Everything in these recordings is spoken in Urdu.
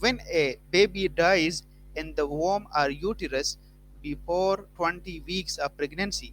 when a baby dies in the womb or uterus before 20 weeks of pregnancy,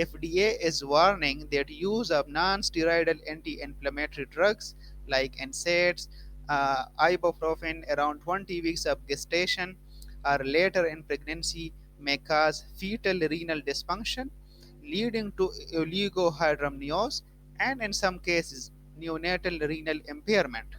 FDA is warning that use of non-steroidal anti-inflammatory drugs like NSAIDs, ibuprofen around 20 weeks of gestation or later in pregnancy may cause fetal renal dysfunction, leading to oligohydramnios and in some cases neonatal renal impairment.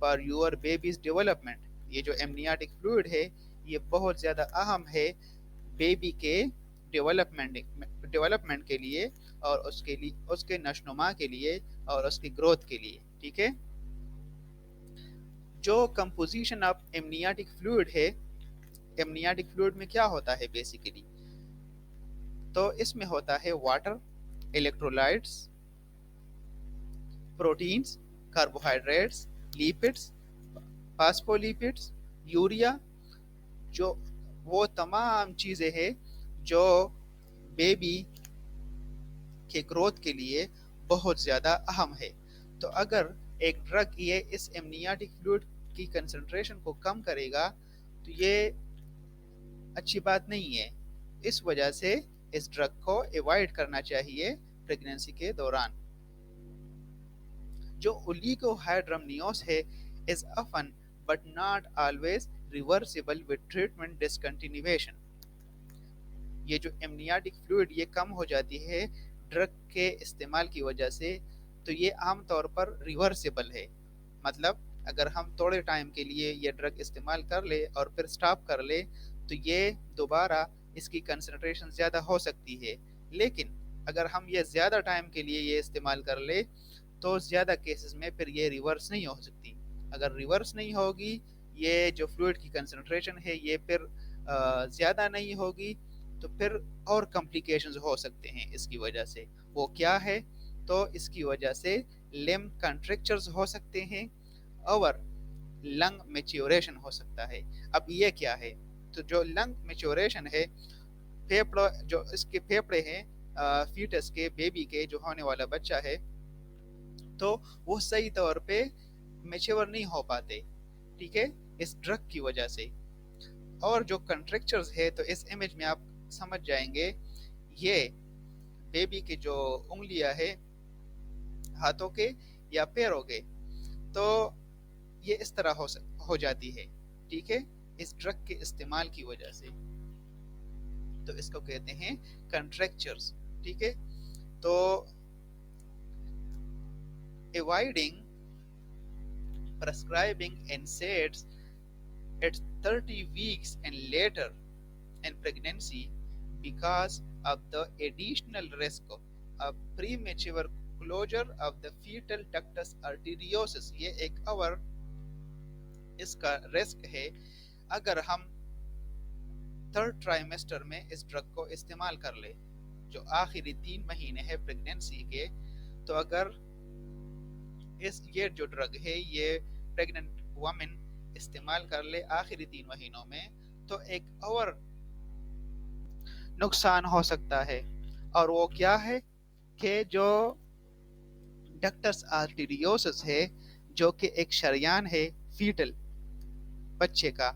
for your baby's development. یہ جو امنیاٹک فلوئڈ ہے یہ بہت زیادہ اہم ہے بیبی کے ڈیولپمنٹ کے لیے اور اس کے نشوونما کے لیے اور اس کی گروتھ کے لیے. ٹھیک ہے. جو کمپوزیشن آف امنیاٹک فلوئڈ ہے، امنیاٹک فلوئڈ میں کیا ہوتا ہے بیسیکلی؟ تو اس میں ہوتا ہے water, electrolytes, proteins, carbohydrates, lipids, phospholipids, urea, جو وہ تمام چیزیں ہیں جو بیبی کے گروتھ کے لیے بہت زیادہ اہم ہے. تو اگر ایک ڈرگ یہ اس امنیاٹک فلوئڈ کی کنسنٹریشن کو کم کرے گا تو یہ اچھی بات نہیں ہے. اس وجہ سے اس ڈرگ کو ایوائڈ کرنا چاہیے پریگنینسی کے دوران. جو اولیگوہائڈرامنیوس ہے is often but not always reversible with treatment discontinuation. یہ جو امنیاٹک فلوئڈ یہ کم ہو جاتی ہے ڈرگ کے استعمال کی وجہ سے، تو یہ عام طور پر ریورسیبل ہے. مطلب اگر ہم تھوڑے ٹائم کے لیے یہ ڈرگ استعمال کر لے اور پھر سٹاپ کر لے تو یہ دوبارہ اس کی کنسنٹریشن زیادہ ہو سکتی ہے. لیکن اگر ہم یہ زیادہ ٹائم کے لیے یہ استعمال کر لے تو زیادہ کیسز میں پھر یہ ریورس نہیں ہو سکتی. اگر ریورس نہیں ہوگی، یہ جو فلوئڈ کی کنسنٹریشن ہے یہ پھر زیادہ نہیں ہوگی تو پھر اور کمپلیکیشنز ہو سکتے ہیں اس کی وجہ سے. وہ کیا ہے؟ تو اس کی وجہ سے لم کنٹریکچرز ہو سکتے ہیں اور لنگ میچیوریشن ہو سکتا ہے. اب یہ کیا ہے؟ تو جو لنگ میچوریشن ہے، جو اس کے پھیپڑے ہیں فیٹس کے، بیبی کے جو ہونے والا بچہ ہے، تو وہ صحیح طور پہ میچور نہیں ہو پاتے. ٹھیک ہے، اس ڈرگ کی وجہ سے. اور جو کنٹریکچرز ہے تو اس امیج میں آپ سمجھ جائیں گے، یہ بیبی کے جو انگلیاں ہے ہاتھوں کے یا پیروں کے، تو یہ اس طرح ہو جاتی ہے. ٹھیک ہے، اس ڈرگ کے استعمال کی وجہ سے. تو اس کو کہتے ہیں کنٹریکچرز. ٹھیک ہے. تو avoiding prescribing NSAIDs at 30 weeks and later in pregnancy because of the additional risk of premature closure of the fetal ductus arteriosus. یہ ایک اور اس کا رسک ہے اگر ہم تھرڈ ٹرائمیسٹر میں اس ڈرگ کو استعمال کر لے، جو آخری 3 مہینے ہے پریگنینسی کے. تو اگر یہ جو ڈرگ ہے یہ پریگننٹ وومن استعمال کر لے آخری 3 مہینوں میں تو ایک اور نقصان ہو سکتا ہے. اور وہ کیا ہے کہ جو ڈکٹس آرٹیریوسس ہے، جو کہ ایک شریان ہے فیٹل بچے کا،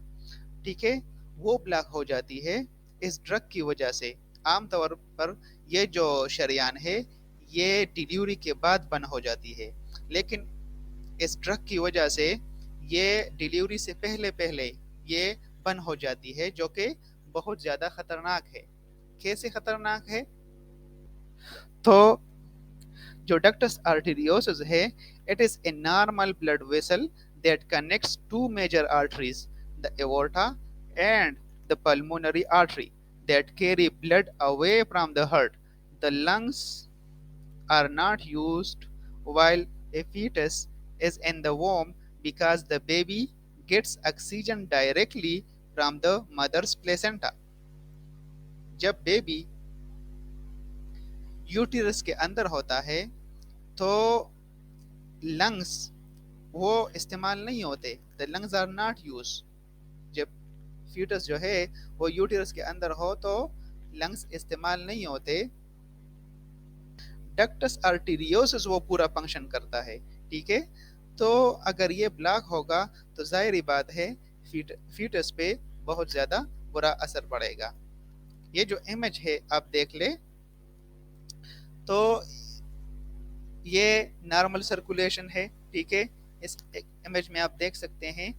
ٹھیک ہے، وہ بلاک ہو جاتی ہے اس ڈرگ کی وجہ سے. عام طور پر یہ جو شریان ہے یہ ڈیلیوری کے بعد بند ہو جاتی ہے، لیکن اس ڈرگ کی وجہ سے یہ ڈیلیوری سے پہلے یہ بند ہو جاتی ہے، جو کہ بہت زیادہ خطرناک ہے. کیسے خطرناک ہے؟ تو جو ڈکٹس آرٹیریوسس ہے it is a normal blood vessel that connects two major arteries, the aorta and the pulmonary artery, that carry blood away from the heart. The lungs are not used while a fetus is in the womb because the baby gets oxygen directly from the mother's placenta. جب بیبی یوٹیرس کے اندر ہوتا ہے تو لنگس وہ استعمال نہیں ہوتے. the lungs are not used. جب فیٹس جو ہے وہ یوٹیرس کے اندر ہو تو لنگس استعمال نہیں ہوتے. ڈکٹس آرٹیریوسس وہ پورا فنکشن کرتا ہے. ٹھیک ہے، تو اگر یہ بلاک ہوگا تو ظاہری بات ہے فیٹس پہ بہت زیادہ برا اثر پڑے گا. یہ جو امیج ہے آپ دیکھ لیں تو یہ نارمل سرکولیشن ہے. ٹھیک ہے، اس امیج میں آپ دیکھ سکتے ہیں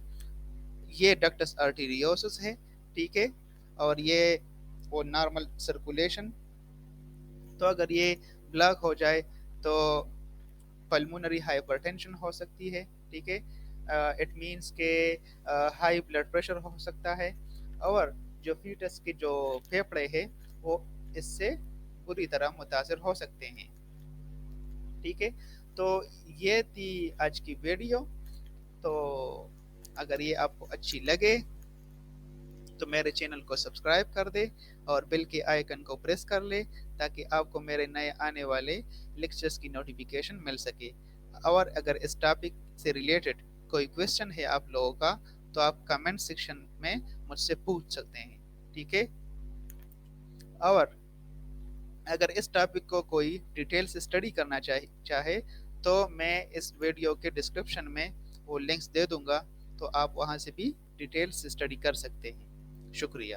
یہ ڈکٹس آرٹیریوسس ہے. ٹھیک ہے، اور یہ وہ نارمل سرکولیشن. تو اگر یہ بلاک ہو جائے تو پلمونری ہائپر ٹینشن ہو سکتی ہے. ٹھیک ہے، اٹ مینس کہ ہائی بلڈ پریشر ہو سکتا ہے، اور جو فیٹس کے جو پھیپھڑے ہیں وہ اس سے بری طرح متاثر ہو سکتے ہیں. ٹھیک ہے، تو یہ تھی آج کی ویڈیو. تو اگر یہ آپ کو اچھی لگے تو میرے چینل کو سبسکرائب کر دے اور بیل کے آئیکن کو پریس کر لے تاکہ آپ کو میرے نئے آنے والے لیکچرز کی نوٹیفیکیشن مل سکے. اور اگر اس ٹاپک سے ریلیٹڈ کوئی کویسچن ہے آپ لوگوں کا تو آپ کمنٹ سیکشن میں مجھ سے پوچھ سکتے ہیں. ٹھیک ہے، اور اگر اس ٹاپک کو کوئی ڈیٹیل سے اسٹڈی کرنا چاہے تو میں اس ویڈیو کے ڈسکرپشن میں وہ لنکس دے دوں گا، تو آپ وہاں سے بھی ڈیٹیل سے اسٹڈی کر سکتے ہیں. شکریہ.